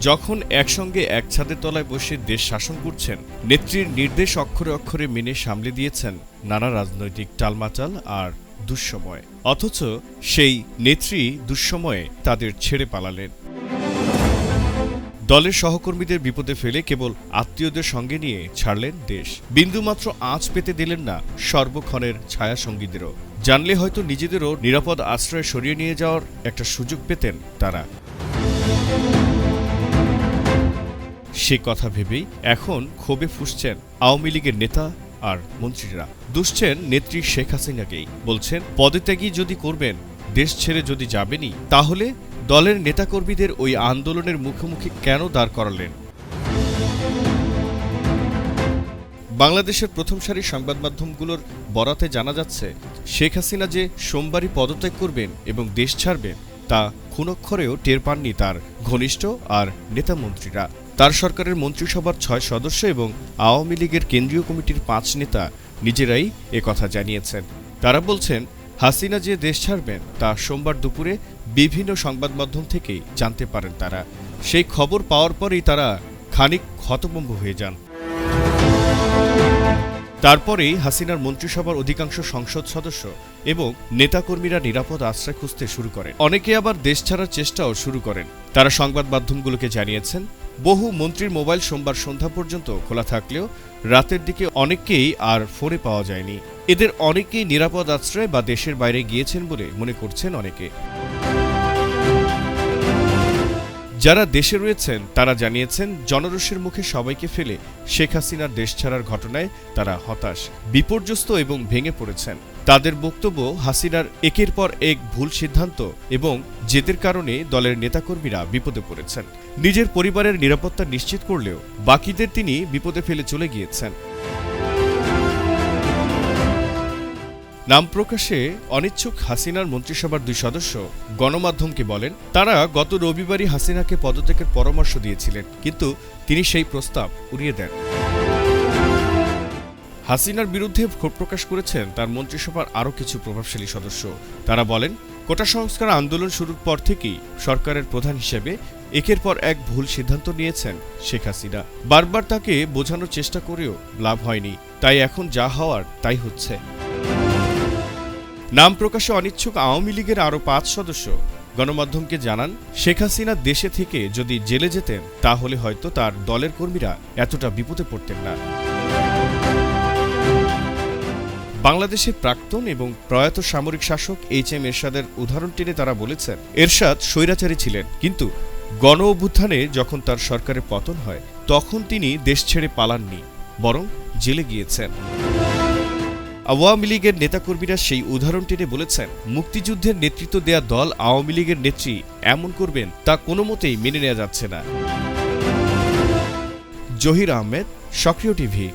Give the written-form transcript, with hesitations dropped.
যখন একসঙ্গে এক ছাদের তলায় বসে দেশ শাসন করছেন, নেত্রীর নির্দেশ অক্ষরে অক্ষরে মেনে সামলে দিয়েছেন নানা রাজনৈতিক টালমাটাল আর দুঃসময়। অথচ সেই নেত্রী দুঃসময়ে তাদের ছেড়ে পালালেন। দলের সহকর্মীদের বিপদে ফেলে কেবল আত্মীয়দের সঙ্গে নিয়ে ছাড়লেন দেশ। বিন্দুমাত্র আঁচ পেতে দিলেন না সর্বক্ষণের ছায়াসঙ্গীদেরও। জানলে হয়তো নিজেদেরও নিরাপদ আশ্রয়ে সরিয়ে নিয়ে যাওয়ার একটা সুযোগ পেতেন তারা। সে কথা ভেবেই এখন ক্ষোভে ফুঁসছেন আওয়ামী লীগের নেতা আর মন্ত্রীরা। দুষছেন নেত্রী শেখ হাসিনাকেই। বলছেন, পদত্যাগী যদি করবেন, দেশ ছেড়ে যদি যাবেনই, তাহলে দলের নেতাকর্মীদের ওই আন্দোলনের মুখোমুখি কেন দাঁড় করালেন? বাংলাদেশের প্রথম সারির সংবাদ মাধ্যমগুলোর বরাতে জানা যাচ্ছে, শেখ হাসিনা যে সোমবারই পদত্যাগ করবেন এবং দেশ ছাড়বেন, তা খুনক্ষরেও টের পাননি তার ঘনিষ্ঠ আর নেতামন্ত্রীরা। তার সরকারের মন্ত্রিসভার ৬ সদস্য এবং আওয়ামী লীগের কেন্দ্রীয় কমিটির ৫ নেতা নিজেরাই একথা জানিয়েছেন। তারা বলছেন, হাসিনা যে দেশ ছাড়বেন তা সোমবার দুপুরে বিভিন্ন সংবাদ মাধ্যম থেকেই জানতে পারেন তারা। সেই খবর পাওয়ার পরেই তারা খানিক হতভম্ব হয়ে যান। তারপরেই হাসিনার মন্ত্রিসভার অধিকাংশ সংসদ সদস্য এবং নেতাকর্মীরা নিরাপদ আশ্রয় খুঁজতে শুরু করেন। অনেকে আবার দেশ ছাড়ার চেষ্টাও শুরু করেন। তারা সংবাদ মাধ্যমগুলোকে জানিয়েছেন, বহু মন্ত্রীর মোবাইল সোমবার সন্ধ্যা পর্যন্ত খোলা থাকলেও রাতের দিকে অনেককেই আর ফোনে পাওয়া যায়নি। এদের অনেকেই নিরাপদ আশ্রয় বা দেশের বাইরে গিয়েছেন বলে মনে করছেন অনেকে। যারা দেশে রয়েছেন তারা জানিয়েছেন, জনরোষের মুখে সবাইকে ফেলে শেখ হাসিনার দেশ ছাড়ার ঘটনায় তারা হতাশ, বিপর্যস্ত এবং ভেঙে পড়েছেন। তাদের বক্তব্য, হাসিনার একের পর এক ভুল সিদ্ধান্ত এবং জেদের কারণে দলের নেতাকর্মীরা বিপদে পড়েছেন। নিজের পরিবারের নিরাপত্তা নিশ্চিত করলেও বাকিদের তিনি বিপদে ফেলে চলে গিয়েছেন। নাম প্রকাশে অনিচ্ছুক হাসিনার মন্ত্রিসভার ২ সদস্য গণমাধ্যমকে বলেন, তারা গত রবিবারই হাসিনাকে পদত্যাগের পরামর্শ দিয়েছিলেন, কিন্তু তিনি সেই প্রস্তাব উড়িয়ে দেন। হাসিনার বিরুদ্ধে ক্ষোভ প্রকাশ করেছেন তার মন্ত্রিসভার আরও কিছু প্রভাবশালী সদস্য। তারা বলেন, কোটা সংস্কার আন্দোলন শুরুর পর থেকেই সরকারের প্রধান হিসেবে একের পর এক ভুল সিদ্ধান্ত নিয়েছেন শেখ হাসিনা। বারবার তাকে বোঝানোর চেষ্টা করেও লাভ হয়নি, তাই এখন যা হওয়ার তাই হচ্ছে। নাম প্রকাশে অনিচ্ছুক আওয়ামী লীগের আরও ৫ সদস্য গণমাধ্যমকে জানান, শেখ হাসিনা দেশে থেকে যদি জেলে যেতেন তাহলে হয়তো তার দলের কর্মীরা এতটা বিপদে পড়তেন না। বাংলাদেশের প্রাক্তন এবং প্রয়াত সামরিক শাসক এইচ.এম. এরশাদের উদাহরণ টেনে তারা বলেছেন, এরশাদ স্বৈরাচারী ছিলেন, কিন্তু গণ অভ্যুত্থানে যখন তার সরকারের পতন হয় তখন তিনি দেশ ছেড়ে পালাননি, বরং জেলে গিয়েছেন। আওয়ামী লীগের নেতাকর্মীরা সেই উদাহরণ টেনে বলেছেন, মুক্তিযুদ্ধের নেতৃত্ব দেয়া দল আওয়ামী লীগের নেত্রী এমন করবেন তা কোনো মতেই মেনে নেওয়া যাচ্ছে না। জহির আহমেদ, সক্রিয় টিভি।